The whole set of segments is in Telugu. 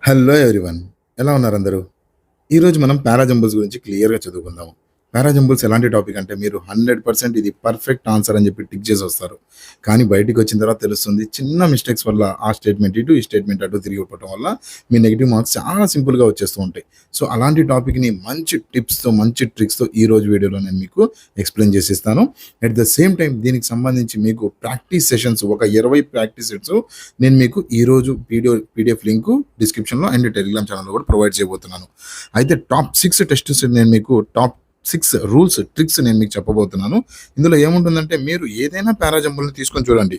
Hello everyone. ఎలా ఉన్నారు అందరూ? ఈరోజు మనం పారాజంబుల్స్ గురించి క్లియర్‌గా చదువుకుందాము. పారాజంబుల్స్ ఎలాంటి టాపిక్ అంటే మీరు 100% ఇది పర్ఫెక్ట్ ఆన్సర్ అని చెప్పి టిక్ చేసొస్తారు. కానీ బయటికొచ్చిన తర్వాత తెలుస్తుంది చిన్న మిస్టేక్స్ వల్ల ఆ స్టేట్‌మెంట్ ఇటు, ఈ స్టేట్‌మెంట్ అటు తిరిగిపోవటం వల్ల మీ నెగెటివ్ మార్క్స్ చాలా సింపుల్‌గా వచ్చేస్తూ ఉంటాయి. సో, అలాంటి టాపిక్‌ని మంచి టిప్స్‌తో, మంచి ట్రిక్స్‌తో ఈరోజు వీడియోలో నేను మీకు ఎక్స్‌ప్లెయిన్ చేసిస్తాను. అట్ ద సేమ్ టైమ్ దీనికి సంబంధించి మీకు ప్రాక్టీస్ సెషన్స్ ఒక 20 ప్రాక్టీస్ సెట్స్ నేను మీకు ఈరోజు పీడిఎఫ్ లింకు డిస్క్రిప్షన్‌లో అండ్ టెలిగ్రామ్ ఛానెల్‌లో కూడా ప్రొవైడ్ చేయబోతున్నాను. అయితే టాప్ 6 టెస్ట్స్ నేను మీకు టాప్ 6 రూల్స్, ట్రిక్స్ నేను మీకు చెప్పబోతున్నాను. ఇందులో ఏముంటుందంటే మీరు ఏదైనా పారాజంబుల్‌ని తీసుకొని చూడండి.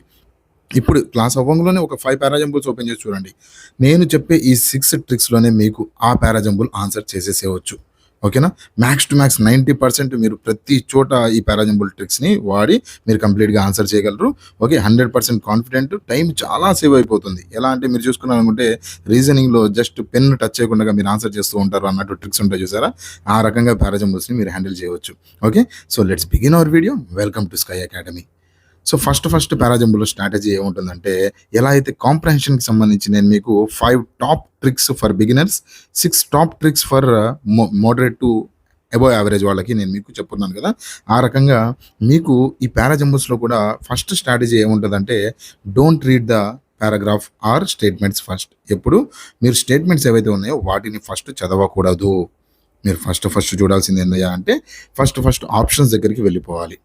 ఇప్పుడు క్లాస్ అవ్వంగానే ఒక 5 పారాజంబుల్స్ ఓపెన్ చేసి చూడండి. నేను చెప్పే ఈ 6 ట్రిక్స్‌లోనే మీకు ఆ పారాజంబుల్ ఆన్సర్ చేసేసేయవచ్చు. ఓకేనా? మ్యాక్స్ టు మ్యాక్స్ 90% మీరు ప్రతి చోట ఈ పారాజంబుల్ ట్రిక్స్‌ని వాడి మీరు కంప్లీట్‌గా ఆన్సర్ చేయగలరు. ఓకే. 100% కాన్ఫిడెంట్. టైం చాలా సేవ్ అయిపోతుంది. ఎలా అంటే మీరు చూసుకున్నారనుకుంటే రీజనింగ్‌లో జస్ట్ పెన్ టచ్ చేయకుండా మీరు ఆన్సర్ చేస్తూ ఉంటారు అన్నట్టు ట్రిక్స్ ఉంటాయి చూసారా? ఆ రకంగా పారాజంబుల్స్‌ని మీరు హ్యాండిల్ చేయవచ్చు. Okay. So, let's begin our video. Welcome to sky academy. So, first parajumble strategy ఏముంటుందంటే, ఎలా అయితే కాంప్రహెన్షన్‌కి సంబంధించి నేను మీకు 5 top tricks for beginners, 6 top tricks for moderate to above average వాళ్ళకి నేను మీకు చెప్తున్నాను కదా! ఆ రకంగా మీకు ఈ పారాజంబుల్స్‌లో కూడా ఫస్ట్ స్ట్రాటజీ ఏముంటదంటే, don't read the paragraph or statements first. ఎప్పుడు మీరు స్టేట్మెంట్స్ ఏవైతే ఉన్నాయో వాటిని ఫస్ట్ చదవకూడదు. మీరు ఫస్ట్ చూడాల్సింది ఏందయ్యా అంటే, ఫస్ట్ ఆప్షన్స్ దగ్గరికి వెళ్ళిపోవాలి.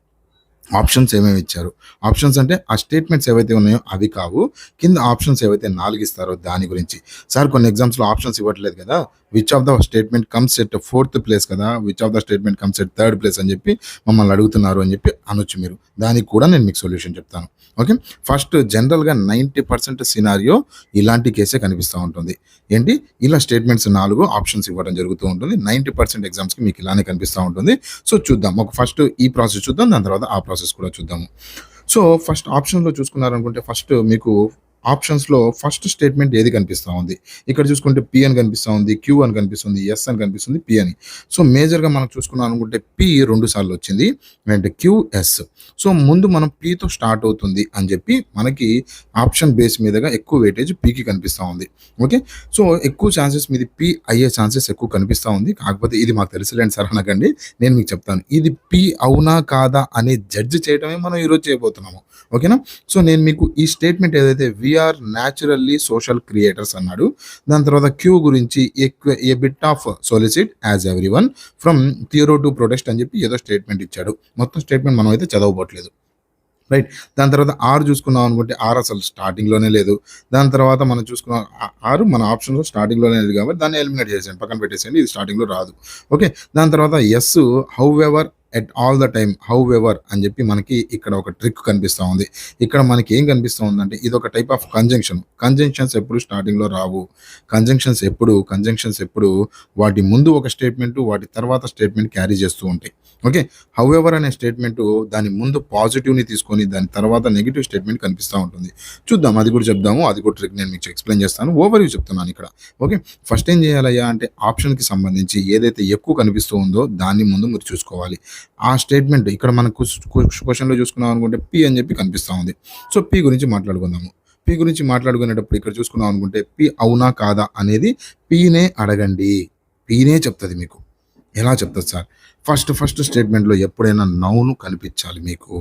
ఆప్షన్స్ ఏమేమి ఇచ్చారు? ఆప్షన్స్ అంటే ఆ స్టేట్మెంట్స్ ఏవైతే ఉన్నాయో అవి కావు. కింద ఆప్షన్స్ ఏవైతే 4 ఇస్తారో దాని గురించి. సార్ కొన్ని ఎగ్జామ్స్‌లో ఆప్షన్స్ ఇవ్వట్లేదు కదా! Which of the statement comes at 4థ్ ప్లేస్ కదా! Which of the statement comes at 3ర్డ్ ప్లేస్ అని చెప్పి మమ్మల్ని అడుగుతున్నారు అని చెప్పి అనొచ్చు మీరు. దానికి కూడా నేను మీకు సొల్యూషన్ చెప్తాను. ఓకే. ఫస్ట్ జనరల్‌గా 90% సినారియో ఇలాంటి కేసే కనిపిస్తా ఉంటుంది. ఏంటి? ఇలా స్టేట్మెంట్స్ 4 ఆప్షన్స్ ఇవ్వడం జరుగుతూ ఉంటుంది. 90% ఎగ్జామ్స్‌కి మీకు ఇలానే కనిపిస్తా ఉంటుంది. సో, చూద్దాం. ఒక ఫస్ట్ ఈ ప్రాసెస్ చూద్దాం. దాని తర్వాత ఆ ప్రాసెస్ కూడా చూద్దాము. సో, ఫస్ట్ ఆప్షన్‌లో చూసుకున్నారనుకుంటే ఫస్ట్ మీకు ఆప్షన్స్‌లో ఫస్ట్ స్టేట్మెంట్ ఏది కనిపిస్తా ఉంది. ఇక్కడ చూసుకుంటే పి అని కనిపిస్తా ఉంది. క్యూ అని కనిపిస్తుంది. ఎస్ అని కనిపిస్తుంది. పి అని. సో, మేజర్‌గా మనం చూసుకున్నాం అనుకుంటే పి 2 సార్లు వచ్చింది. And queue, yes. సో, ముందు మనం పితో స్టార్ట్ అవుతుంది అని చెప్పి మనకి ఆప్షన్ బేస్ మీదగా ఎక్కువ వెయిటేజ్ పికి కనిపిస్తా ఉంది. ఓకే. సో, ఎక్కువ ఛాన్సెస్ మీది పి అయ్యే ఛాన్సెస్ ఎక్కువ కనిపిస్తా ఉంది. కాకపోతే ఇది మాకు తెలుసులేండి సార్ అనకండి. నేను మీకు చెప్తాను. ఇది పి అవునా? కాదా? అని జడ్జ్ చేయడమే మనం ఈరోజు చేయబోతున్నాము. ఓకేనా? సో, నేను మీకు ఈ స్టేట్మెంట్ ఏదైతే we are naturally social creators అన్నాడు. దాని తర్వాత క్యూ గురించి a bit of solicit as everyone from థియరో టు ప్రొటెస్ట్ అని చెప్పి ఏదో స్టేట్మెంట్ ఇచ్చాడు. మొత్తం స్టేట్మెంట్ మనం అయితే చదవబోట్లేదు. రైట్. దాని తర్వాత ఆర్ చూసుకున్నాం అనుకుంటే ఆర్ అసలు స్టార్టింగ్‌లోనే లేదు. దాని తర్వాత మనం చూసుకున్నాం ఆర్ మన ఆప్షన్‌లో స్టార్టింగ్‌లోనే లేదు కాబట్టి దాన్ని ఎలిమినేట్ చేసేయండి. పక్కన పెట్టేసేయండి. ఇది స్టార్టింగ్‌లో రాదు. ఓకే. దాని తర్వాత yes however at all the time however అని చెప్పి మనకి ఇక్కడ ఒక ట్రిక్ కనిపిస్తా ఉంది. ఇక్కడ మనకి ఏం కనిపిస్తా ఉందంటే ఇదొక టైప్ ఆఫ్ కంజంక్షన్. కంజంక్షన్స్ ఎప్పుడు స్టార్టింగ్‌లో రావు. కంజంక్షన్స్ ఎప్పుడు వాటి ముందు ఒక స్టేట్మెంట్, వాటి తర్వాత స్టేట్మెంట్ క్యారీ చేస్తూ ఉంటాయి. ఓకే. హౌఎవర్ అనే స్టేట్మెంట్ దాని ముందు పాజిటివ్‌ని తీసుకొని దాని తర్వాత నెగెటివ్ స్టేట్మెంట్ కనిపిస్తా ఉంటుంది. చూద్దాం అది కూడా చెప్దాము. అది కూడా ట్రిక్ నేను మీకు ఎక్స్‌ప్లెయిన్ చేస్తాను. ఓవర్‌వ్యూ చెప్తున్నాను ఇక్కడ. ఓకే. ఫస్ట్ ఏం చేయాలయ్యా అంటే ఆప్షన్‌కి సంబంధించి ఏదైతే ఎక్కువ కనిపిస్తూ ఉందో దాన్ని ముందు మీరు చూసుకోవాలి. ఆ స్టేట్మెంట్ ఇక్కడ మనం క్వెషన్‌లో చూసుకున్నాం అనుకుంటే పి అని చెప్పి కనిపిస్తా ఉంది. సో, పి గురించి మాట్లాడుకుందాము. పి గురించి మాట్లాడుకునేటప్పుడు ఇక్కడ చూసుకున్నాం అనుకుంటే పి అవునా? కాదా? అనేది పినే అడగండి. పినే చెప్తది మీకు. ఎలా చెప్తది సార్? ఫస్ట్ స్టేట్మెంట్‌లో ఎప్పుడైనా నౌన్ కనిపించాలి మీకు.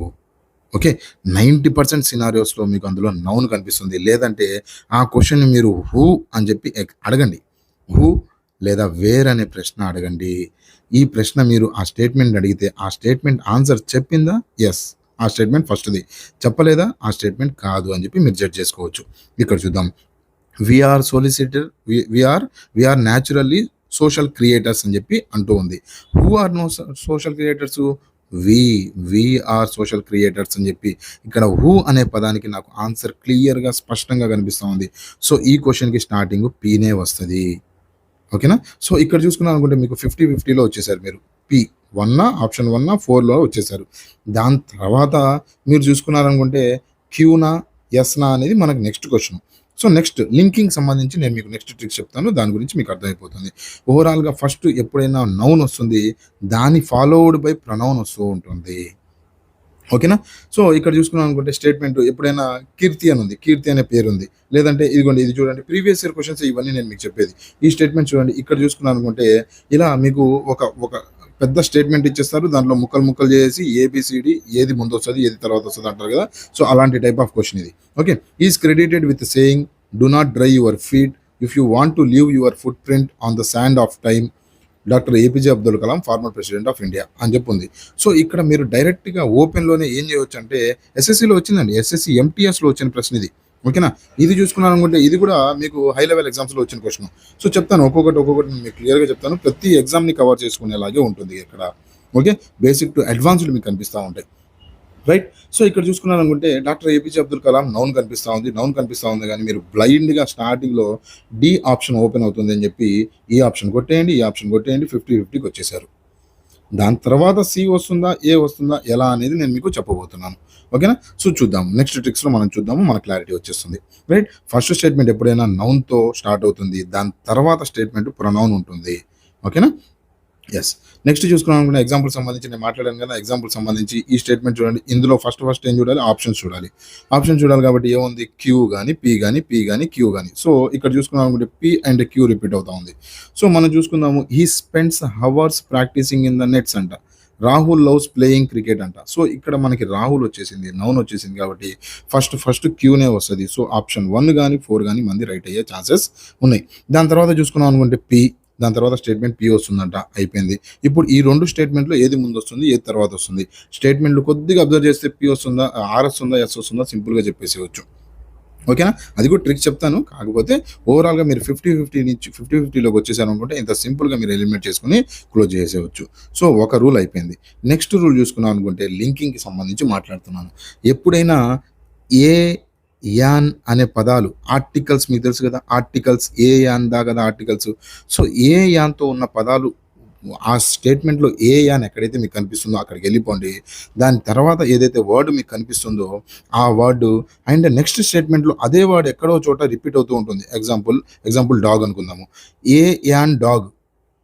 ఓకే. 90% సినారియోస్‌లో మీకు అందులో నౌన్ కనిపిస్తుంది. లేదంటే ఆ క్వెషన్‌ని మీరు హూ అని చెప్పి అడగండి. హూ లేదా వేర్ అనే ప్రశ్న అడగండి. ఈ ప్రశ్న మీరు ఆ స్టేట్మెంట్ అడిగితే ఆ స్టేట్మెంట్ ఆన్సర్ చెప్పిందా? యెస్. ఆ స్టేట్మెంట్ ఫస్ట్‌ది. చెప్పలేదా? ఆ స్టేట్మెంట్ కాదు అని చెప్పి మీరు జడ్జ్ చేసుకోవచ్చు. ఇక్కడ చూద్దాం. We are solicitor we are we are naturally social creators అని చెప్పి అంటూ ఉంది. Who are no social creators? We we are social creators అని చెప్పి ఇక్కడ హూ అనే పదానికి నాకు ఆన్సర్ క్లియర్‌గా స్పష్టంగా కనిపిస్తా ఉంది. సో, ఈ క్వెషన్‌కి స్టార్టింగ్ పీనే వస్తది. ఓకేనా? సో, ఇక్కడ చూసుకున్నారనుకుంటే మీకు 50-50లో వచ్చేసారు మీరు. పి ఆప్షన్ 4లో వచ్చేసారు. దాని తర్వాత మీరు చూసుకున్నారనుకుంటే క్యూనా? యెస్‌నా? అనేది మనకు next question. So, next linking సంబంధించి నేను మీకు నెక్స్ట్ ట్రిక్స్ చెప్తాను. దాని గురించి మీకు అర్థమైపోతుంది. ఓవరాల్‌గా ఫస్ట్ ఎప్పుడైనా నౌన్ వస్తుంది. దాని ఫాలోవ్డ్ బై ప్రొనౌన్ వస్తూ ఉంటుంది. ఓకేనా? సో, ఇక్కడ చూసుకున్నాం అనుకుంటే స్టేట్‌మెంట్ ఎప్పుడైనా కీర్తి అని ఉంది. కీర్తి అనే పేరుంది. లేదంటే ఇదిగోండి ఇది చూడండి ప్రీవియస్ ఇయర్ క్వెషన్స్ ఇవన్నీ నేను మీకు చెప్పేది. ఈ స్టేట్‌మెంట్ చూడండి. ఇక్కడ చూసుకున్నారనుకుంటే ఇలా మీకు ఒక ఒక పెద్ద స్టేట్‌మెంట్ ఇచ్చేస్తారు. దాంట్లో ముక్కలు ముక్కలు చేసేసి ఏబీసీడీ ఏది ముందొస్తది, ఏది తర్వాతొస్తది అంటారు కదా! సో, అలాంటి టైప్ ఆఫ్ క్వెషన్ ఇది. Okay. Is credited with saying do not dry your feet if you want to leave your foot print on the sand of time doctor APJ Abdul Kalam former president of India అని చెప్పి ఉంది. సో ఇక్కడ మీరు డైరెక్ట్‌గా ఓపెన్‌లోనే ఏం చేయొచ్చు అంటే ఎస్ఎస్‌సిలో వచ్చిందండి. ఎస్ఎస్‌సి ఎంటీఎస్‌లో వచ్చిన ప్రశ్న ఇది. ఓకేనా? ఇది చూసుకున్నారనుకుంటే ఇది కూడా మీకు హై లెవెల్ ఎగ్జామ్స్‌లో వచ్చిన క్వెషన్. సో చెప్తాను ఒక్కొక్కటి నేను మీకు క్లియర్‌గా చెప్తాను. ప్రతి ఎగ్జామ్‌ని కవర్ చేసుకునేలాగే ఉంటుంది ఇక్కడ. ఓకే. బేసిక్ టు అడ్వాన్స్‌డ్ మీకు కనిపిస్తా ఉంటాయి. రైట్. సో ఇక్కడ చూసుకున్నారనుకుంటే doctor APJ Abdul Kalam noun కనిపిస్తా ఉంది కానీ మీరు బ్లైండ్గా స్టార్టింగ్లో డి ఆప్షన్ ఓపెన్ అవుతుంది అని చెప్పి ఈ ఆప్షన్ కొట్టేయండి, ఈ ఆప్షన్ కొట్టేయండి, 50-50కి వచ్చేసారు. దాని తర్వాత సి వస్తుందా, ఏ వస్తుందా, ఎలా అనేది నేను మీకు చెప్పబోతున్నాను. ఓకేనా? సో చూద్దాం. నెక్స్ట్ ట్రిక్స్లో మనం చూద్దాము, మన క్లారిటీ వచ్చేస్తుంది. రైట్. ఫస్ట్ స్టేట్మెంట్ ఎప్పుడైనా నౌన్తో స్టార్ట్ అవుతుంది, దాని తర్వాత స్టేట్మెంట్ ప్రొనౌన్ ఉంటుంది. ఓకేనా? యెస్. నెక్స్ట్ చూసుకున్నామనుకుంటే ఎగ్జాంపుల్ సంబంధించి నేను మాట్లాడాను కదా! ఎగ్జాంపుల్ సంబంధించి ఈ స్టేట్మెంట్ చూడండి. ఇందులో ఫస్ట్ ఏం చూడాలి? ఆప్షన్స్ చూడాలి. ఆప్షన్ చూడాలి కాబట్టి ఏముంది? క్యూ గాని, పీ గాని, పీ గాని, క్యూ గాని. సో ఇక్కడ చూసుకున్నామనుకుంటే పీ అండ్ క్యూ రిపీట్ అవుతా ఉంది. సో మనం చూసుకుందాము. He spends hours practising in the nets అంట. రాహుల్ లవ్స్ ప్లేయింగ్ క్రికెట్ అంట. సో ఇక్కడ మనకి రాహుల్ వచ్చేసింది. నౌన్ వచ్చేసింది కాబట్టి ఫస్ట్ క్యూనే వస్తది. సో ఆప్షన్ 1 గాని, 4 గాని మనది రైట్ అయ్యే ఛాన్సెస్ ఉన్నాయి. దాని తర్వాత చూసుకున్నాం అనుకుంటే పీ, దాని తర్వాత స్టేట్మెంట్ పీ వస్తుందంట. అయిపోయింది. ఇప్పుడు ఈ 2 స్టేట్మెంట్‌లో ఏది ముందొస్తుంది, ఏది తర్వాత వస్తుంది. స్టేట్మెంట్‌లు కొద్దిగా అబ్జర్వ్ చేస్తే పీ వస్తుందా, ఆర్ వస్తుందా, ఎస్ వస్తుందా సింపుల్‌గా చెప్పేసేయొచ్చు. ఓకేనా? అది కూడా ట్రిక్ చెప్తాను. కాకపోతే ఓవరాల్‌గా మీరు 50-50 నుంచి 50-50లోకి వచ్చేసారనుకుంటే ఇంత సింపుల్‌గా మీరు ఎలిమినేట్ చేసుకొని క్లోజ్ చేసేయొచ్చు. సో ఒక రూల్ అయిపోయింది. నెక్స్ట్ రూల్ చూసుకున్నాం అనుకుంటే లింకింగ్‌కి సంబంధించి మాట్లాడుతున్నాను. ఎప్పుడైనా ఏ, యాన్ అనే పదాలు ఆర్టికల్స్ మీకు తెలుసు కదా! ఆర్టికల్స్ ఏ, యాన్ దా కదా ఆర్టికల్స్. సో ఏ, యాన్‌తో ఉన్న పదాలు ఆ స్టేట్మెంట్‌లో ఏ, యాన్ ఎక్కడైతే మీకు కనిపిస్తుందో అక్కడికెళ్ళిపోండి. దాని తర్వాత ఏదైతే వర్డ్ మీకు కనిపిస్తుందో ఆ వర్డ్ అండ్ నెక్స్ట్ స్టేట్మెంట్‌లో అదే వర్డ్ ఎక్కడో చోట రిపీట్ అవుతూ ఉంటుంది. ఎగ్జాంపుల్ డాగ్ అనుకుందాము. A, an dog.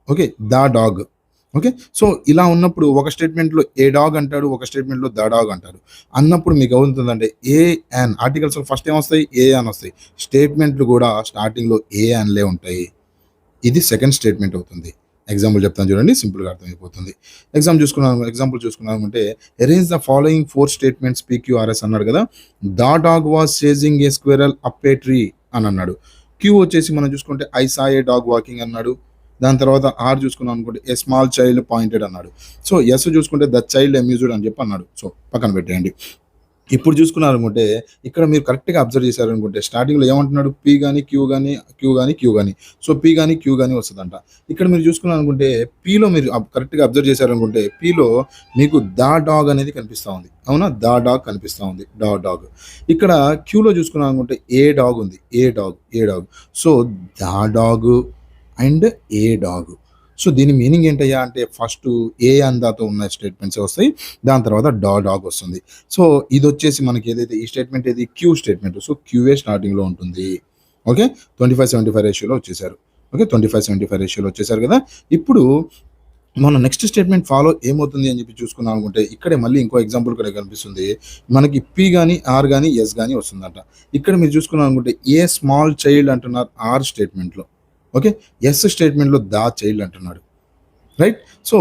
Okay. The dog. Okay. So ఇలా ఉన్నప్పుడు ఒక స్టేట్మెంట్‌లో ఏ డాగ్ అంటాడు, ఒక స్టేట్మెంట్‌లో ద డాగ్ అంటారు. అన్నప్పుడు మీకు ఏమవుతుందంటే ఏ, యాన్ ఆర్టికల్స్‌లో ఫస్ట్ ఏమొస్తాయి? ఏ, యాన్ వస్తాయి. స్టేట్మెంట్‌లు కూడా స్టార్టింగ్‌లో ఏ, యాన్‌లే ఉంటాయి. ఇది సెకండ్ స్టేట్మెంట్ అవుతుంది. ఎగ్జాంపుల్ చెప్తాను చూడండి. సింపుల్‌గా అర్థమైపోతుంది. ఎగ్జాంపుల్ చూసుకున్నామంటే arrange the following 4 statements PQRS అన్నాడు కదా! The dog was chasing a squirrel up a tree అని అన్నాడు. క్యూ వచ్చేసి మనం చూసుకుంటే I saw a dog walking అన్నాడు. దాని తర్వాత ఆర్ చూసుకున్నాం అనుకుంటే ఏ స్మాల్ చైల్డ్ పాయింటెడ్ అన్నాడు. సో ఎస్ చూసుకుంటే ద చైల్డ్ అమ్యూజ్డ్ అని చెప్పి అన్నాడు. సో పక్కన పెట్టేయండి. ఇప్పుడు చూసుకున్నారనుకుంటే ఇక్కడ మీరు కరెక్ట్‌గా అబ్జర్వ్ చేశారనుకుంటే స్టార్టింగ్‌లో ఏమంటున్నాడు? పీ గాని, క్యూ గాని. సో పీ గాని, క్యూ గాని వస్తదంట. ఇక్కడ మీరు చూసుకున్నారనుకుంటే పీలో మీరు కరెక్ట్‌గా అబ్జర్వ్ చేశారనుకుంటే పీలో మీకు ద డాగ్ అనేది కనిపిస్తా ఉంది. అవునా? ద డాగ్ కనిపిస్తా ఉంది. డాగ్. ఇక్కడ క్యూలో చూసుకున్నారనుకుంటే ఏ డాగ్ ఉంది. A dog. So the dog and a dog. So దీని మీనింగ్ ఏంటయ్యా అంటే ఫస్ట్ ఏ అందాతో ఉన్న స్టేట్మెంట్సే వస్తాయి. దాని తర్వాత డాగ్ వస్తుంది. సో ఇదొచ్చేసి మనకి ఏదైతే ఈ స్టేట్మెంట్ ఏది క్యూ స్టేట్మెంట్. సో క్యూఏ స్టార్టింగ్‌లో ఉంటుంది. ఓకే. 25-75 రేషియోలో వచ్చేసారు. ఓకే. 25-75 రేషియోలో వచ్చేసారు కదా! ఇప్పుడు మనం నెక్స్ట్ స్టేట్మెంట్ ఫాలో ఏమవుతుంది అని చెప్పి చూసుకున్నాం అనుకుంటే ఇక్కడే మళ్ళీ ఇంకో ఎగ్జాంపుల్ కూడా కనిపిస్తుంది. మనకి పీ గాని, ఆర్ గాని, ఎస్ గాని వస్తుందంట. ఇక్కడ మీరు చూసుకున్నాం అనుకుంటే ఏ స్మాల్ చైల్డ్ అంటున్నారు ఆర్ స్టేట్మెంట్‌లో. ఓకే. ఎస్ స్టేట్మెంట్‌లో ద చైల్డ్ అంటున్నాడు. Right. So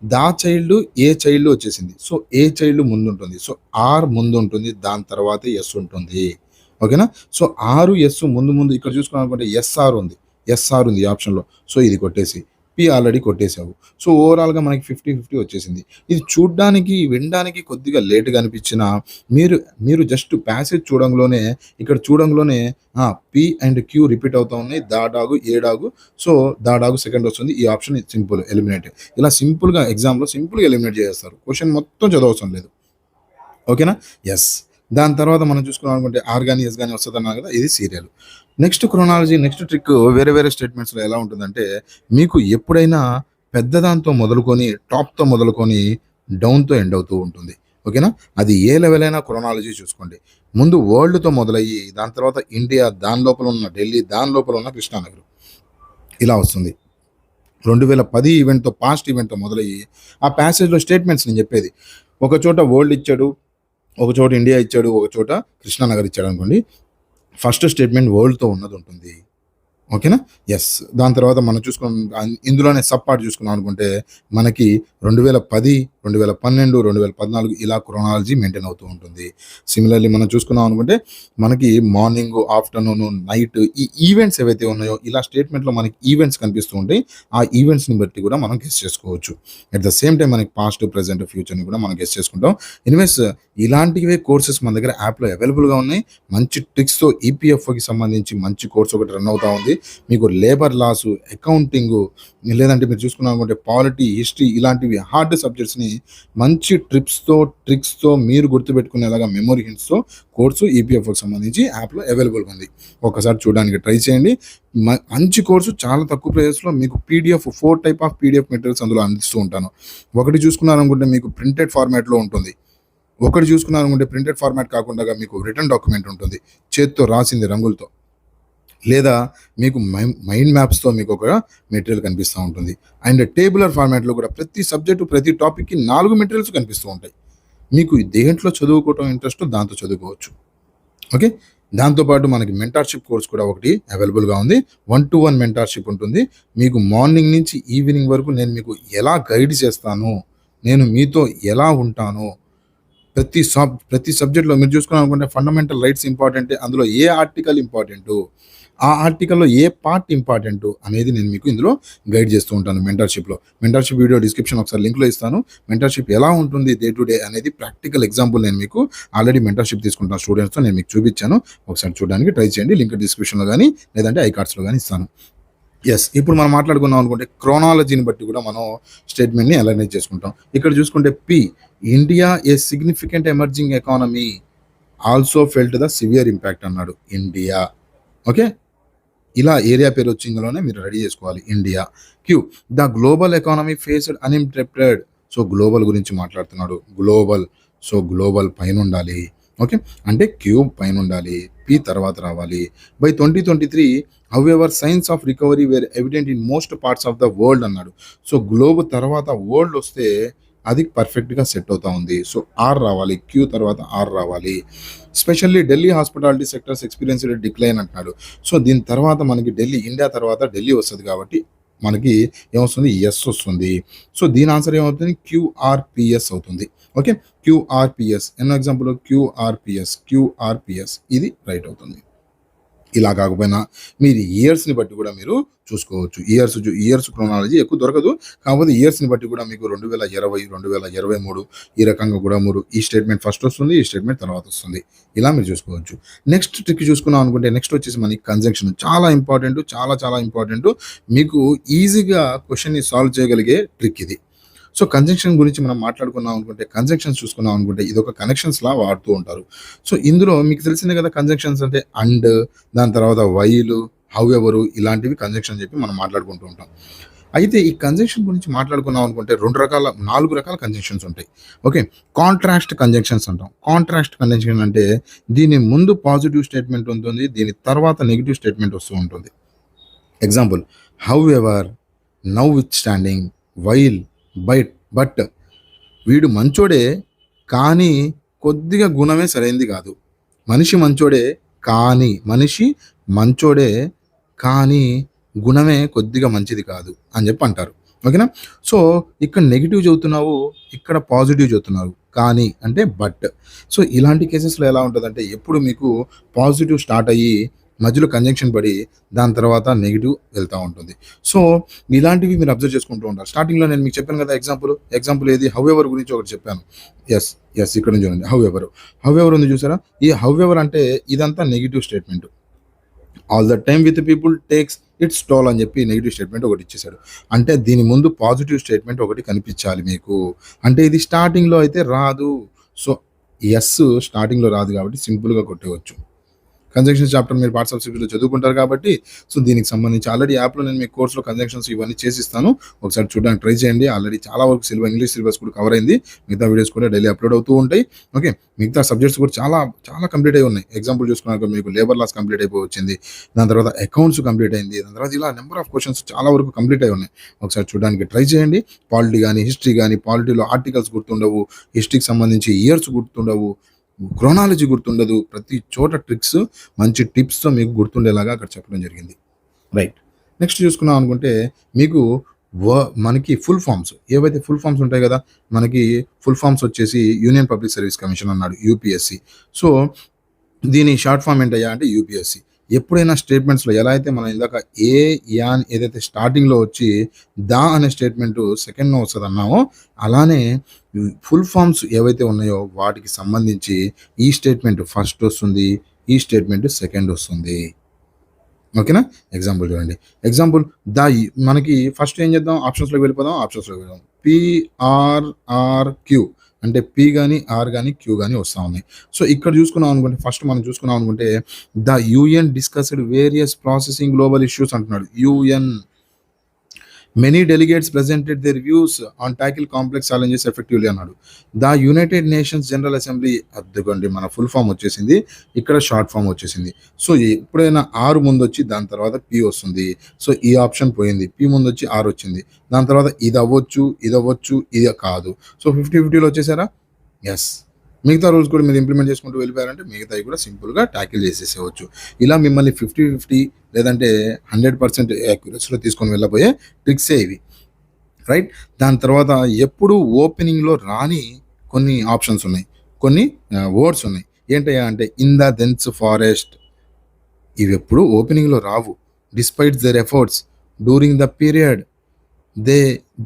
the child, a child వచ్చేసింది. సో ఏ చైల్డ్ ముందుంటుంది. సో ఆర్ ముందుంటుంది. దాని తర్వాతే ఎస్ ఉంటుంది. ఓకేనా? సో ఆరు, ఎస్ ముందు ఇక్కడ చూసుకున్నామనుకుంటే ఎస్ఆర్ ఉంది ఈ ఆప్షన్‌లో. సో ఇది కొట్టేసి పి ఆల్రెడీ కొట్టేసావు. సో ఓవరాల్‌గా మనకి 50-50 వచ్చేసింది. ఇది చూడ్డానికి, వినడానికి కొద్దిగా లేట్‌గా అనిపించినా మీరు జస్ట్ ప్యాసేజ్ చూడంలోనే పి అండ్ క్యూ రిపీట్ అవుతా ఉన్నాయి. The dog, a dog. So the dog second వస్తుంది. ఈ ఆప్షన్ సింపుల్ ఎలిమినేట్. ఇలా సింపుల్‌గా ఎగ్జామ్‌లో సింపుల్‌గా ఎలిమినేట్ చేసేస్తారు. క్వెషన్ మొత్తం చదవవసరం లేదు. ఓకేనా? యెస్. దాని తర్వాత మనం చూసుకున్నాం అనుకుంటే ఆర్ గాని, ఎస్ గాని వస్తదన్నాను కదా! ఇది serial. Next chronology, next trick వేరే స్టేట్మెంట్స్‌లో ఎలా ఉంటుందంటే మీకు ఎప్పుడైనా పెద్ద దాంతో మొదలుకొని, టాప్‌తో మొదలుకొని డౌన్‌తో ఎండ్ అవుతూ ఉంటుంది. ఓకేనా? అది ఏ లెవెల్ అయినా క్రోనాలజీ చూసుకోండి. ముందు వరల్డ్‌తో మొదలయ్యి, దాని తర్వాత ఇండియా, దాని లోపల ఉన్న ఢిల్లీ, దాని లోపల ఉన్న కృష్ణానగర్ ఇలా వస్తుంది. 2010 పాస్ట్ ఈవెంట్‌తో మొదలయ్యి ఆ ప్యాసేజ్‌లో స్టేట్మెంట్స్ నేను చెప్పేది. ఒక చోట వరల్డ్ ఇచ్చాడు. ఒక చోట ఇండియా ఇచ్చాడు, ఒక చోట కృష్ణానగర్ ఇచ్చాడనుకోండి. ఫస్ట్ స్టేట్మెంట్ వరల్డ్‌తో ఉన్నదుంటుంది. ఓకేనా? యెస్. దాని తర్వాత మనం ఇందులోనే సబ్ పార్ట్ చూసుకున్నాం అనుకుంటే మనకి 2010, 2012, 2014 ఇలా క్రోనాలజీ మెయింటైన్ అవుతూ ఉంటుంది. సిమిలర్‌లీ మనం చూసుకున్నాం అనుకుంటే మనకి మార్నింగ్, ఆఫ్టర్‌నూన్, నైట్ ఈ ఈవెంట్స్ ఏవైతే ఉన్నాయో ఇలా స్టేట్మెంట్‌లో మనకి ఈవెంట్స్ కనిపిస్తూ ఉంటాయి. ఆ ఈవెంట్స్‌ని బట్టి కూడా మనం గెస్ చేసుకోవచ్చు. అట్ ద సేమ్ టైమ్ మనకి పాస్ట్, ప్రెజెంట్, ఫ్యూచర్‌ని కూడా మనం గెస్ చేసుకుంటాం. ఎనీవేస్ ఇలాంటివే కోర్సెస్ మన దగ్గర యాప్‌లో అవైలబుల్‌గా ఉన్నాయి. మంచి ట్రిక్స్‌తో ఈపీఎఫ్ఓకి సంబంధించి మంచి కోర్స్ ఒకటి రన్ అవుతా ఉంది. మీకు లేబర్ లాసు, అకౌంటింగు లేదంటే మీరు చూసుకున్నారనుకుంటే పాలిటీ, హిస్టరీ ఇలాంటివి హార్డ్ సబ్జెక్ట్స్‌ని మంచి ట్రిక్స్‌తో మీరు గుర్తుపెట్టుకునేలాగా మెమరీ హింట్స్‌తో కోర్సు ఈపీఎఫ్ఓకి సంబంధించి యాప్‌లో అవైలబుల్‌గా ఉంది. ఒక్కసారి చూడడానికి ట్రై చేయండి. మంచి కోర్సు చాలా తక్కువ ప్రైస్‌లో మీకు PDF 4 type of PDF materials అందులో అందిస్తూ ఉంటాను. ఒకటి చూసుకున్నారనుకుంటే మీకు ప్రింటెడ్ ఫార్మాట్‌లో ఉంటుంది. ఒకటి చూసుకున్నారనుకుంటే ప్రింటెడ్ ఫార్మాట్ కాకుండా మీకు రిటన్ డాక్యుమెంట్ ఉంటుంది. చేత్తో రాసింది రంగులతో. లేదా మీకు మైండ్ మ్యాప్స్‌తో మీకు ఒక మెటీరియల్ కనిపిస్తా ఉంటుంది. అండ్ టేబులర్ ఫార్మాట్‌లో కూడా ప్రతి సబ్జెక్టు, ప్రతి టాపిక్‌కి 4 మెటీరియల్స్ కనిపిస్తూ ఉంటాయి. మీకు దేంట్లో చదువుకోవటం ఇంట్రెస్టో దాంతో చదువుకోవచ్చు. ఓకే. దాంతో పాటు మనకి మెంటార్‌షిప్ కోర్స్ కూడా ఒకటి అవైలబుల్‌గా ఉంది. 1-to-1 మెంటార్‌షిప్ ఉంటుంది. మీకు మార్నింగ్ నుంచి ఈవినింగ్ వరకు నేను మీకు ఎలా గైడ్ చేస్తాను, నేను మీతో ఎలా ఉంటాను, ప్రతి సబ్జెక్ట్‌లో మీరు చూసుకున్నారనుకుంటే ఫండమెంటల్ రైట్స్ ఇంపార్టెంటే. అందులో ఏ ఆర్టికల్ ఇంపార్టెంటు, ఆ ఆర్టికల్‌లో ఏ పార్ట్ ఇంపార్టెంటు అనేది నేను మీకు ఇందులో గైడ్ చేస్తూ ఉంటాను మెంటార్‌షిప్‌లో. మెంటార్‌షిప్ వీడియో డిస్క్రిప్షన్ ఒకసారి లింక్‌లో ఇస్తాను. మెంటార్‌షిప్ ఎలా ఉంటుంది డే టు డే అనేది ప్రాక్టికల్ ఎగ్జాంపుల్ నేను మీకు ఆల్రెడీ మెంటార్‌షిప్ తీసుకుంటున్న స్టూడెంట్స్‌తో నేను మీకు చూపించాను. ఒకసారి చూడడానికి ట్రై చేయండి. లింక్ డిస్క్రిప్షన్‌లో గాని లేదంటే ఐ కార్డ్స్‌లో గాని ఇస్తాను. యెస్. ఇప్పుడు మనం మాట్లాడుకున్నాం అనుకుంటే క్రోనాలజీని బట్టి కూడా మనం స్టేట్మెంట్‌ని అనలైజ్ చేసుకుంటాం. ఇక్కడ చూసుకుంటే India a significant emerging economy also felt the severe impact అన్నాడు. ఇండియా. ఓకే. ఇలా ఏరియా పేరు వచ్చి ఇందులోనే మీరు రెడీ చేసుకోవాలి. India. The global economy faced uninterrupted. So global గురించి మాట్లాడుతున్నాడు. గ్లోబల్ పైనుండాలి. ఓకే. అంటే పైనుండాలి. తర్వాత రావాలి. By 2023 however signs of recovery were evident in most parts of the world అన్నాడు. సో గ్లోబ్ తర్వాత వరల్డ్ వస్తే అది పర్ఫెక్ట్‌గా సెట్ అవుతా ఉంది. సో ఆర్ రావాలి. తర్వాత ఆర్ రావాలి. Specially Delhi hospitality sectors experienced decline అంటున్నాడు. సో దీని తర్వాత మనకి ఇండియా తర్వాత ఢిల్లీ వస్తది కాబట్టి మనకి ఏమొస్తుంది? యెస్ వస్తుంది. సో దీని ఆన్సర్ ఏమవుతుంది? క్యూఆర్‌పిఎస్ అవుతుంది. ఓకే. క్యూఆర్‌పిఎస్. ఎన్నో ఎగ్జాంపుల్ క్యూఆర్‌పిఎస్ ఇది రైట్ అవుతుంది. ఇలా కాకపోయినా మీరు ఇయర్స్‌ని బట్టి కూడా మీరు చూసుకోవచ్చు. ఇయర్స్ క్రోనాలజీ ఎక్కువ దొరకదు. కాకపోతే ఇయర్స్‌ని బట్టి కూడా మీకు 2020, 2023 ఈ రకంగా కూడా ఈ స్టేట్మెంట్ ఫస్ట్ వస్తుంది. ఈ స్టేట్మెంట్ తర్వాత వస్తుంది. ఇలా మీరు చూసుకోవచ్చు. నెక్స్ట్ ట్రిక్ చూసుకున్నాం అనుకుంటే నెక్స్ట్ వచ్చేసి మనకి కంజంక్షన్ చాలా ఇంపార్టెంట్. చాలా ఇంపార్టెంట్. మీకు ఈజీగా క్వెషన్‌ని సాల్వ్ చేయగలిగే ట్రిక్ ఇది. సో కంజంక్షన్ గురించి మనం మాట్లాడుకున్నాం అనుకుంటే కంజంక్షన్స్ చూసుకున్నాం అనుకుంటే ఇదొక కనెక్షన్స్‌లా వాడుతూ ఉంటారు. సో ఇందులో మీకు తెలిసిందే కదా కంజంక్షన్స్ అంటే అండ్, దాని తర్వాత వైల్, హౌఎవర్ ఇలాంటివి కంజంక్షన్ చెప్పి మనం మాట్లాడుకుంటూ ఉంటాం. అయితే ఈ కంజంక్షన్ గురించి మాట్లాడుకున్నాం అనుకుంటే 4 రకాల కంజంక్షన్స్ ఉంటాయి. ఓకే. కాంట్రాస్ట్ కంజంక్షన్స్ అంటాం. కాంట్రాస్ట్ కంజంక్షన్ అంటే దీని ముందు పాజిటివ్ స్టేట్మెంట్ ఉంటుంది. దీని తర్వాత నెగెటివ్ స్టేట్మెంట్ వస్తూ ఉంటుంది. ఎగ్జాంపుల్ హౌఎవర్, నౌవిత్‌స్టాండింగ్, వైల్, బట్ వీడు మంచోడే కానీ కొద్దిగా గుణమే సరైంది కాదు. మనిషి మంచోడే కానీ గుణమే కొద్దిగా మంచిది కాదు అని చెప్పి అంటారు. ఓకేనా. సో ఇక్కడ నెగిటివ్ చెబుతున్నావు, ఇక్కడ పాజిటివ్ చెబుతున్నారు. కానీ అంటే బట్. సో ఇలాంటి కేసెస్‌లో ఎలా ఉంటదంటే ఎప్పుడు మీకు పాజిటివ్ స్టార్ట్ అయ్యి మధ్యలో కంజంక్షన్ పడి దాని తర్వాత నెగెటివ్ వెళ్తా ఉంటుంది. సో ఇలాంటివి మీరు అబ్జర్వ్ చేసుకుంటూ ఉంటారు. స్టార్టింగ్‌లో నేను మీకు చెప్పాను కదా ఎగ్జాంపుల్ ఏది హౌఎవర్ గురించి ఒకటి చెప్పాను. యెస్ ఇక్కడ నుంచి చూడండి. హౌఎవర్ ఉంది చూసారా? ఈ హౌఎవర్ అంటే ఇదంతా negative statement. All the time with people takes its toll అని చెప్పి నెగెటివ్ స్టేట్మెంట్ ఒకటి ఇచ్చేసాడు. అంటే దీని ముందు పాజిటివ్ స్టేట్మెంట్ ఒకటి కనిపించాలి మీకు. అంటే ఇది స్టార్టింగ్‌లో అయితే రాదు. సో యెస్ స్టార్టింగ్‌లో రాదు కాబట్టి సింపుల్‌గా కొట్టేయొచ్చు. కంజంక్షన్స్ చాప్టర్ మీరు పార్ట్స్ ఆఫ్ స్పీచ్‌లో చదువుకుంటారు కాబట్టి సో దీనికి సంబంధించి ఆల్రెడీ యాప్‌లో నేను మీ కోర్స్‌లో కంజంక్షన్స్ ఇవన్నీ చేసిస్తాను. ఒకసారి చూడడానికి ట్రై చేయండి. ఆల్రెడీ చాలా వరకు ఇంగ్లీష్ సిలబస్ కూడా కవర్ అయింది. మిగతా వీడియోస్ కూడా డైలీ అప్లోడ్ అవుతూ ఉంటాయి. ఓకే. మిగతా సబ్జెక్ట్స్ కూడా చాలా కంప్లీట్ అయి ఉన్నాయి. ఎగ్జాంపుల్ చూసుకున్నాక మీకు లేబర్ లాస్ కంప్లీట్ అయిపోయి వచ్చింది. దాని తర్వాత అకౌంట్స్ కంప్లీట్ అయింది. దాని తర్వాత ఇలా నెంబర్ ఆఫ్ క్వెషన్స్ చాలా వరకు కంప్లీట్ అయి ఉన్నాయి. ఒకసారి చూడడానికి ట్రై చేయండి. పాలిటీ కానీ హిస్టరీ కానీ పాలిటీలో ఆర్టికల్స్ గుర్తుండవు, హిస్టరీకి సంబంధించి ఇయర్స్ గుర్తుండవు, క్రోనాలజీ గుర్తుండదు. ప్రతి చోట ట్రిక్స్, మంచి టిప్స్‌తో మీకు గుర్తుండేలాగా అక్కడ చెప్పడం జరిగింది. రైట్. నెక్స్ట్ చూసుకున్నాం అనుకుంటే మీకు వ మనకి ఫుల్ ఫార్మ్స్ ఏవైతే ఫుల్ ఫార్మ్స్ ఉంటాయి గదా! మనకి ఫుల్ ఫార్మ్స్ వచ్చేసి యూనియన్ పబ్లిక్ సర్వీస్ కమిషన్ అన్నాడు యూపీఎస్‌సి. సో దీని షార్ట్ ఫార్మ్ ఏంటయ్యా అంటే యూపీఎస్‌సి. ఎప్పుడైనా స్టేట్మెంట్స్‌లో ఎలా అయితే మనం ఇందాక ఏ, యాన్ ఏదైతే స్టార్టింగ్‌లో వచ్చి అనే స్టేట్మెంటు సెకండ్‌లో వస్తదన్నామో, అలానే ఫుల్ ఫార్మ్స్ ఏవైతే ఉన్నాయో వాటికి సంబంధించి ఈ స్టేట్మెంట్ ఫస్ట్ వస్తుంది. ఈ స్టేట్మెంట్ సెకండ్ వస్తుంది. ఓకేనా? ఎగ్జాంపుల్ చూడండి. ఎగ్జాంపుల్ మనకి ఫస్ట్ ఏం చేద్దాం? ఆప్షన్స్‌లోకి వెళ్ళిపోదాం. ఆప్షన్స్‌లోకి వెళ్దాం. పీఆర్ఆర్‌క్యూ అంటే పి గాని, ఆర్ గాని, క్యూ గాని వస్తా ఉన్నాయి. సో, ఇక్కడ చూసుకున్నాం అనుకుంటే ఫస్ట్ మనం చూసుకున్నాం అనుకుంటే UN discussed various processing global issues అంటున్నాడు. UN many delegates presented their views on tackle complex challenges effectively అన్నాడు. యునైటెడ్ నేషన్స్ జనరల్ అసెంబ్లీ అద్దుకోండి మన ఫుల్ ఫామ్ వచ్చేసింది. ఇక్కడ షార్ట్ ఫామ్ వచ్చేసింది. సో, ఎప్పుడైనా ఆర్ ముందొచ్చి దాని తర్వాత పి వస్తుంది. సో, ఈ ఆప్షన్ పోయింది. పి ముందొచ్చి ఆర్ వచ్చింది. దాని తర్వాత ఇది అవ్వచ్చు, ఇది అవ్వచ్చు, ఇది కాదు. సో, 50-50లో వచ్చేసారా? యెస్. మిగతా రూల్స్ కూడా మీరు ఇంప్లిమెంట్ చేసుకుంటూ వెళ్ళిపోయారంటే మిగతావి కూడా సింపుల్‌గా టాకిల్ చేసేసేయవచ్చు. ఇలా మిమ్మల్ని 50-50 లేదంటే 100% యాక్యురసీలో తీసుకొని వెళ్ళబోయే ట్రిక్సే ఇవి. రైట్. దాని తర్వాత ఎప్పుడు ఓపెనింగ్‌లో రాని కొన్ని ఆప్షన్స్ ఉన్నాయి. కొన్ని వర్డ్స్ ఉన్నాయి. ఏంటయ్యా అంటే ఇన్ ద డెన్స్ ఫారెస్ట్ ఇవెప్పుడు ఓపెనింగ్‌లో రావు. Despite their efforts during the period they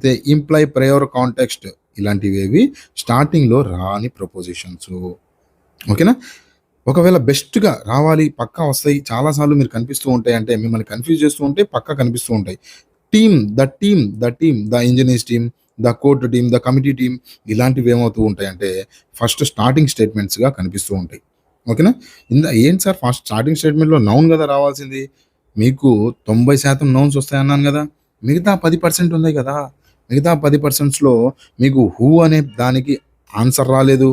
they imply prior context ఇలాంటివేవి స్టార్టింగ్‌లో రాని ప్రపోజిషన్స్. ఓకేనా? ఒకవేళ బెస్ట్‌గా రావాలి, పక్కా వస్తాయి. చాలా సార్లు మీరు కనిపిస్తూ ఉంటాయి అంటే మిమ్మల్ని కన్‌ఫ్యూజ్ చేస్తూ ఉంటే పక్కా కనిపిస్తూ ఉంటాయి. The engineers team, the court team, the committee team ఇలాంటివి ఏమవుతూ ఉంటాయంటే ఫస్ట్ స్టార్టింగ్ స్టేట్మెంట్స్‌గా కనిపిస్తూ ఉంటాయి. ఓకేనా? ఏంటి సార్ ఫస్ట్ స్టార్టింగ్ స్టేట్మెంట్‌లో నౌన్ గదా రావాల్సింది. మీకు 90% నౌన్స్ వస్తాయన్నాను గదా! మిగతా 10% ఉన్నాయి గదా! మిగతా 10%లో మీకు హూ అనే దానికి ఆన్సర్ రాలేదు.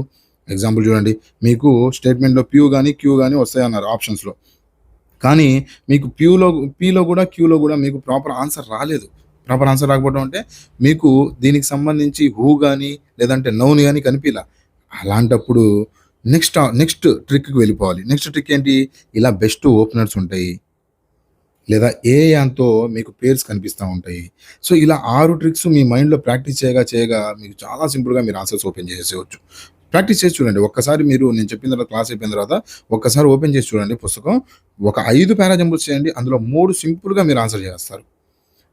ఎగ్జాంపుల్ చూడండి. మీకు స్టేట్మెంట్‌లో ప్యూ గాని, క్యూ గాని వస్తాయన్నారు ఆప్షన్స్‌లో. కానీ మీకు పిలో గూడా, క్యూలో గూడా మీకు ప్రాపర్ ఆన్సర్ రాలేదు. ప్రాపర్ ఆన్సర్ రాకపోవడం అంటే మీకు దీనికి సంబంధించి హూ గాని, లేదంటే నౌన్ గాని కనిపియలా. అలాంటప్పుడు నెక్స్ట్ ట్రిక్‌కి వెళ్ళిపోవాలి. నెక్స్ట్ ట్రిక్ ఏంటి? ఇలా బెస్ట్ ఓపెనర్స్ ఉంటాయి. లేదా యాన్‌తో మీకు పేర్స్ కనిపిస్తా ఉంటాయి. సో, ఇలా 6 ట్రిక్స్ మీ మైండ్‌లో ప్రాక్టీస్ చేయగా మీకు చాలా సింపుల్‌గా మీరు ఆన్సర్స్ ఓపెన్ చేసేసేయొచ్చు. ప్రాక్టీస్ చేసి చూడండి. ఒక్కసారి మీరు నేను చెప్పిన తర్వాత క్లాస్ అయిపోయిన తర్వాత ఒక్కసారి ఓపెన్ చేసి చూడండి పుస్తకం. ఒక 5 పారాజంబుల్స్ చేయండి. అందులో 3 సింపుల్‌గా మీరు ఆన్సర్ చేసేస్తారు.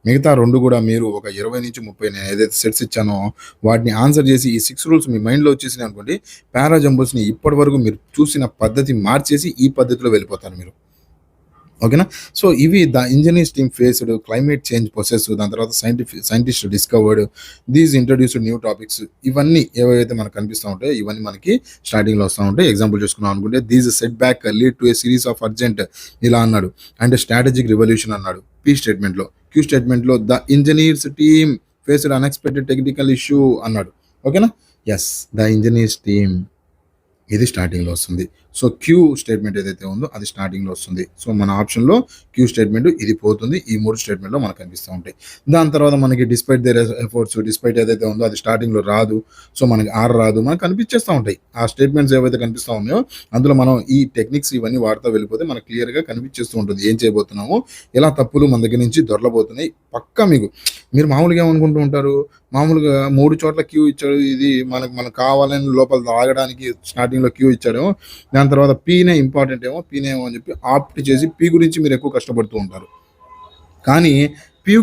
మిగతా 2 కూడా మీరు ఒక 20-30 నేను ఏదైతే సెట్స్ ఇచ్చానో వాటిని ఆన్సర్ చేసి ఈ 6 రూల్స్ మీ మైండ్‌లో వచ్చేసినాయి అనుకోండి. పారాజంబుల్స్‌ని ఇప్పటివరకు మీరు చూసిన పద్ధతి మార్చేసి ఈ పద్ధతిలో వెళ్ళిపోతారు మీరు. ఓకేనా? సో, ఇవి the engineers team faced climate change process దాని తర్వాత scientist discovered introduced new topics ఇవన్నీ ఏవైతే మనకు కనిపిస్తా ఉంటాయో ఇవన్నీ మనకి స్టార్టింగ్‌లో వస్తా ఉంటాయి. ఎగ్జాంపుల్ చూసుకున్నాం అనుకుంటే set back lead to a series of urgent ఇలా అన్నాడు. అండ్ స్ట్రాటజిక్ రివల్యూషన్ అన్నాడు. పి స్టేట్మెంట్‌లో. క్యూ స్టేట్మెంట్‌లో the engineers team faced unexpected technical issue అన్నాడు. ఓకేనా? యెస్. ద ఇంజినీర్స్ టీమ్ ఇది స్టార్టింగ్‌లో వస్తుంది. సో, క్యూ స్టేట్మెంట్ ఏదైతే ఉందో అది స్టార్టింగ్‌లో వస్తుంది. సో, మన ఆప్షన్‌లో క్యూ స్టేట్మెంట్ ఇది పోతుంది. ఈ 3 స్టేట్మెంట్‌లో మనకు కనిపిస్తా ఉంటాయి. దాని తర్వాత మనకి డిస్పైట్ దేర్ ఎఫర్ట్స్ డిస్పైట్ ఏదైతే ఉందో అది స్టార్టింగ్‌లో రాదు. సో, మనకి ఆర్ రాదు. మనకు కనిపించేస్తా ఉంటాయి. ఆ స్టేట్మెంట్స్ ఏవైతే కనిపిస్తా ఉన్నాయో అందులో మనం ఈ టెక్నిక్స్ ఇవన్నీ వాడుతా వెళ్ళిపోతే మనకు క్లియర్‌గా కనిపించేస్తూ ఉంటుంది. ఏం చేయబోతున్నాము? ఎలా తప్పులు మన దగ్గర నుంచి దొర్లబోతున్నాయి. పక్కా మీరు మామూలుగా ఏమనుకుంటూ ఉంటారు? మామూలుగా 3 చోట్ల క్యూ ఇచ్చాడు. ఇది మనకు కావాలని లోపల దాగడానికి స్టార్టింగ్‌లో క్యూ ఇచ్చాడేమో. దాని తర్వాత పీనే ఇంపార్టెంట్ ఏమో, పీనేమో అని చెప్పి ఆప్ట్ చేసి పీ గురించి మీరు ఎక్కువ కష్టపడుతూ ఉంటారు. కానీ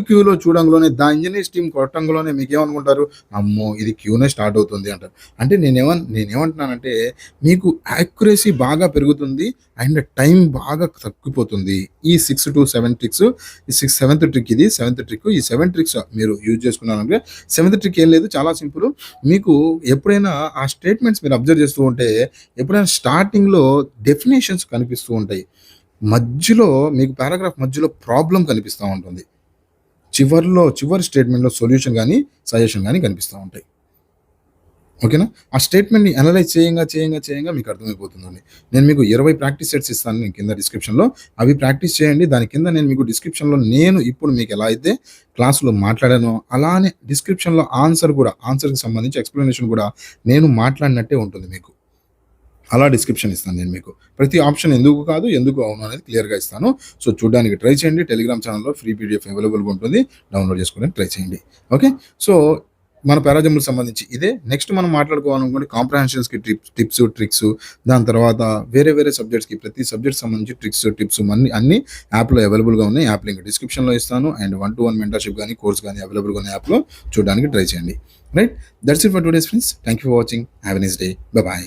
క్యూలో చూడంగానే ద ఇంజినీర్స్ టీమ్ కొట్టంగానే మీకేమనుకుంటారు? అమ్మో! ఇది క్యూనే స్టార్ట్ అవుతుంది అంటారు. అంటే నేనేమంటున్నానంటే మీకు యాక్యురసీ బాగా పెరుగుతుంది. అండ్ టైం బాగా తగ్గిపోతుంది. ఈ 6-7 ట్రిక్స్ సెవెంత్ ట్రిక్ ఇది. Seventh trick. ఈ 7 ట్రిక్స్ మీరు యూజ్ చేసుకున్నారంటే సెవెంత్ ట్రిక్ ఏం లేదు చాలా సింపుల్. మీకు ఎప్పుడైనా ఆ స్టేట్మెంట్స్ మీరు అబ్జర్వ్ చేస్తూ ఉంటే ఎప్పుడైనా స్టార్టింగ్‌లో డెఫినిషన్స్ కనిపిస్తూ ఉంటాయి. మధ్యలో మీకు పారాగ్రాఫ్ మధ్యలో ప్రాబ్లమ్ కనిపిస్తా ఉంటుంది. చివరి స్టేట్మెంట్‌లో సొల్యూషన్ గాని, సజెషన్ గాని కనిపిస్తా ఉంటాయి. ఓకేనా? ఆ స్టేట్మెంట్‌ని అనలైజ్ చేయంగా మీకు అర్థమైపోతుందండి. నేను మీకు 20 ప్రాక్టీస్ సెట్స్ ఇస్తాను నేను కింద డిస్క్రిప్షన్‌లో. అవి ప్రాక్టీస్ చేయండి. దాని కింద నేను మీకు డిస్క్రిప్షన్‌లో నేను ఇప్పుడు మీకు ఎలా అయితే క్లాస్‌లో మాట్లాడానో అలానే డిస్క్రిప్షన్‌లో ఆన్సర్‌కి సంబంధించి ఎక్స్‌ప్లనేషన్ కూడా నేను మాట్లాడినట్టే ఉంటుంది మీకు. అలా డిస్క్రిప్షన్ ఇస్తాను నేను మీకు. ప్రతి ఆప్షన్ ఎందుకు కాదు, ఎందుకు అవును అనేది క్లియర్‌గా ఇస్తాను. సో, చూడ్డానికి ట్రై చేయండి. టెలిగ్రామ్ ఛానెల్‌లో ఫ్రీ పీడీఎఫ్ అవైలబుల్‌గా ఉంటుంది. డౌన్‌లోడ్ చేసుకోవడానికి ట్రై చేయండి. ఓకే. సో, మన పారాజంబుల్‌కి సంబంధించి ఇదే. నెక్స్ట్ మనం మాట్లాడుకోవాలనుకోండి కాంప్రహెన్షన్స్‌కి టిప్స్, ట్రిక్స్, దాని తర్వాత వేరే వేరే సబ్జెక్ట్స్‌కి ప్రతి సబ్జెక్ట్‌కి సంబంధించి ట్రిక్స్, టిప్స్ అన్నీ యాప్‌లో అవైలబుల్‌గా ఉన్నాయి. యాప్ లింక్ డిస్క్రిప్షన్‌లో ఇస్తాను. అండ్ 1-to-1 మెంటర్‌షిప్ గాని, కోర్స్ గాని అవైలబుల్‌గా ఉన్న యాప్‌లో చూడడానికి ట్రై చేయండి. Right. That's it for today's friends. Thank you for watching. Have a nice day. By by.